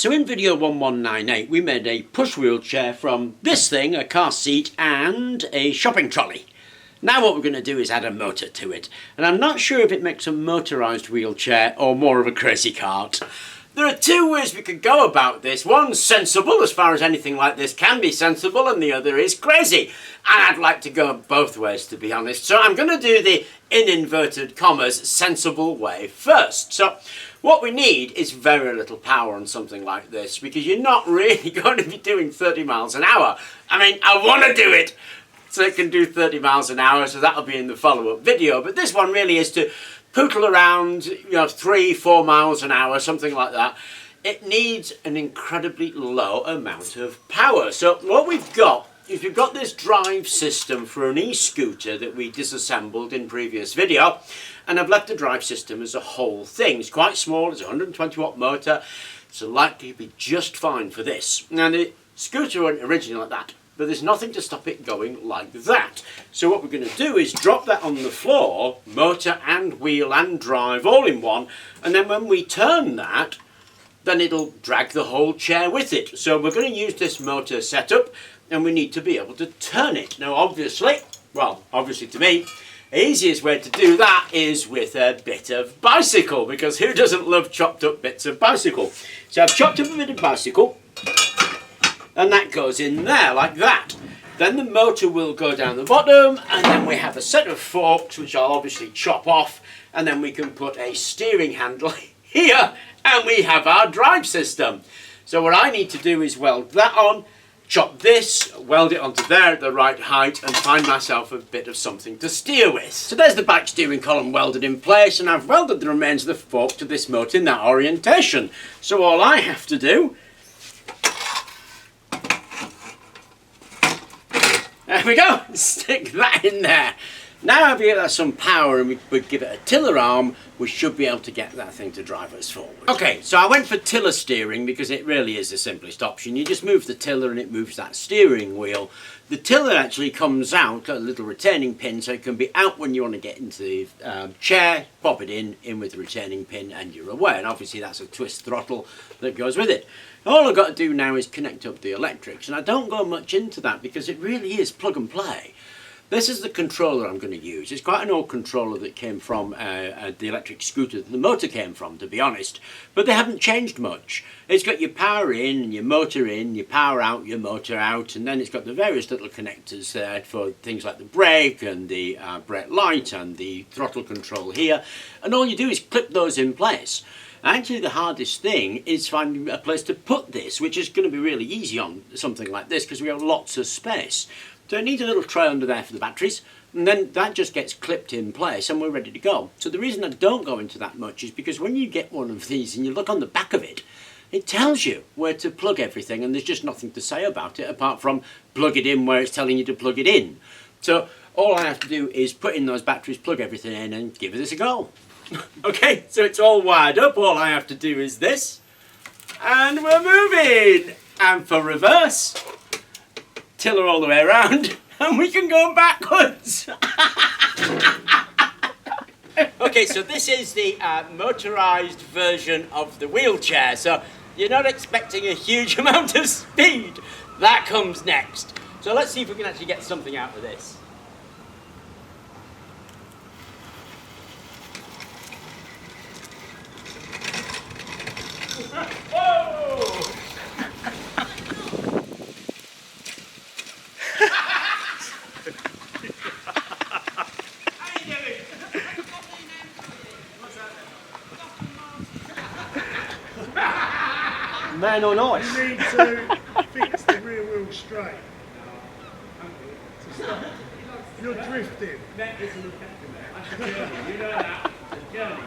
So in video 1198 we made a push wheelchair from this thing, a car seat and a shopping trolley. Now what we're going to do is add a motor to it, and I'm not sure if it makes a motorised wheelchair or more of a crazy cart. There are two ways we could go about this. One's sensible, as far as anything like this can be sensible, and the other is crazy. And I'd like to go both ways, to be honest. So I'm going to do the, in inverted commas, sensible way first. So what we need is very little power on something like this, because you're not really going to be doing 30 miles an hour. I mean, I want to do it so it can do 30 miles an hour, so that'll be in the follow-up video. But this one really is to pootle around, 3-4 miles an hour, something like that. It needs an incredibly low amount of power. So what we've got is we've got this drive system for an e-scooter that we disassembled in previous video, and I've left the drive system as a whole thing. It's quite small, it's a 120 watt motor, so likely to be just fine for this. Now the scooter wasn't originally like that, but there's nothing to stop it going like that. So what we're going to do is drop that on the floor, motor and wheel and drive all in one, and then when we turn that, then it'll drag the whole chair with it. So we're going to use this motor setup, and we need to be able to turn it. Now obviously to me, the easiest way to do that is with a bit of bicycle, because who doesn't love chopped up bits of bicycle? So I've chopped up a bit of bicycle, and that goes in there like that. Then the motor will go down the bottom, and then we have a set of forks which I'll obviously chop off, and then we can put a steering handle here, and we have our drive system. So what I need to do is weld that on, chop this, weld it onto there at the right height, and find myself a bit of something to steer with. So there's the back steering column welded in place, and I've welded the remains of the fork to this motor in that orientation. So all I have to do, there we go, stick that in there. Now if we give that some power and we give it a tiller arm, we should be able to get that thing to drive us forward. Okay, so I went for tiller steering because it really is the simplest option. You just move the tiller and it moves that steering wheel. The tiller actually comes out, got a little retaining pin, so it can be out when you want to get into the chair, pop it in with the retaining pin, and you're away. And obviously that's a twist throttle that goes with it. All I've got to do now is connect up the electrics, and I don't go much into that because it really is plug and play. This is the controller I'm going to use. It's quite an old controller that came from the electric scooter that the motor came from, to be honest. But they haven't changed much. It's got your power in, your motor in, your power out, your motor out, and then it's got the various little connectors there for things like the brake and the brake light and the throttle control here. And all you do is clip those in place. Actually, the hardest thing is finding a place to put this, which is going to be really easy on something like this because we have lots of space. So it needs a little tray under there for the batteries, and then that just gets clipped in place and we're ready to go. So the reason I don't go into that much is because when you get one of these and you look on the back of it, it tells you where to plug everything, and there's just nothing to say about it apart from plug it in where it's telling you to plug it in. So all I have to do is put in those batteries, plug everything in, and give this a go. Okay, so it's all wired up. All I have to do is this, and we're moving. And for reverse, tiller all the way around, and we can go backwards. Okay, so this is the motorised version of the wheelchair. So you're not expecting a huge amount of speed. That comes next. So let's see if we can actually get something out of this. Whoa! Man on ice. You need to fix the rear wheel straight. You're drifting. You know that. It's a journey.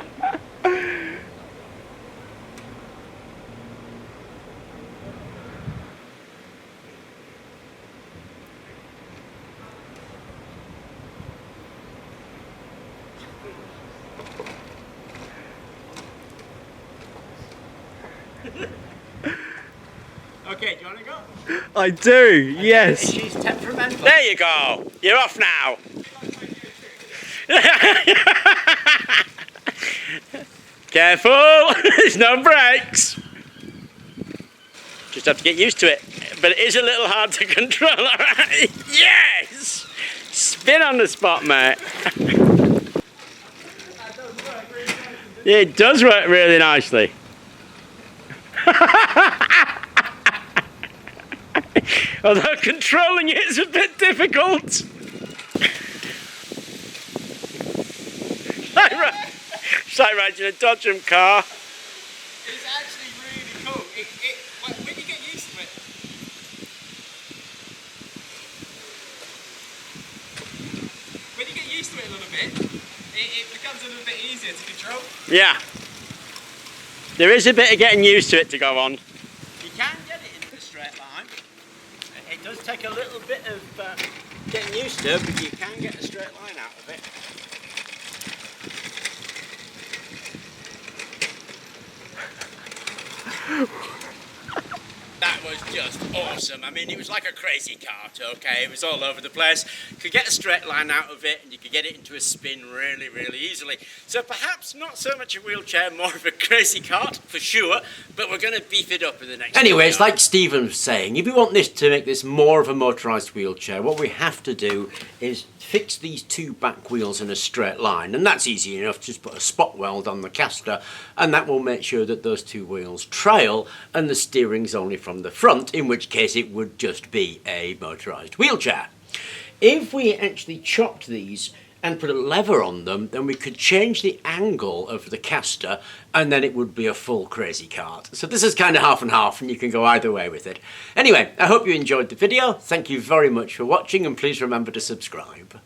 Okay, do you want to go? I do, yes. She's temperamental. There you go. You're off now. Careful, there's no brakes. Just have to get used to it. But it is a little hard to control. Yes! Spin on the spot, mate. Yeah, it does work really nicely. Although controlling it is a bit difficult. It's like riding a Dodgem car. It's actually really cool. When you get used to it. When you get used to it a little bit, it becomes a little bit easier to control. Yeah. There is a bit of getting used to it to go on. You can get it into a straight line. It does take a little bit of getting used to, but you can get a straight line out of it. That was just awesome. I mean, it was like a crazy cart, okay? It was all over the place. You could get a straight line out of it and you could get it into a spin really, really easily. So perhaps not so much a wheelchair, more of a crazy cart, for sure, but we're going to beef it up in the next Anyway, it's video. like Stephen was saying, if we want this to make this more of a motorised wheelchair, what we have to do is fix these two back wheels in a straight line, and that's easy enough. Just put a spot weld on the caster and that will make sure that those two wheels trail and the steering's only from the front, in which case it would just be a motorised wheelchair. If we actually chopped these and put a lever on them, then we could change the angle of the caster and then it would be a full crazy cart. So this is kind of half and half and you can go either way with it. Anyway, I hope you enjoyed the video. Thank you very much for watching and please remember to subscribe.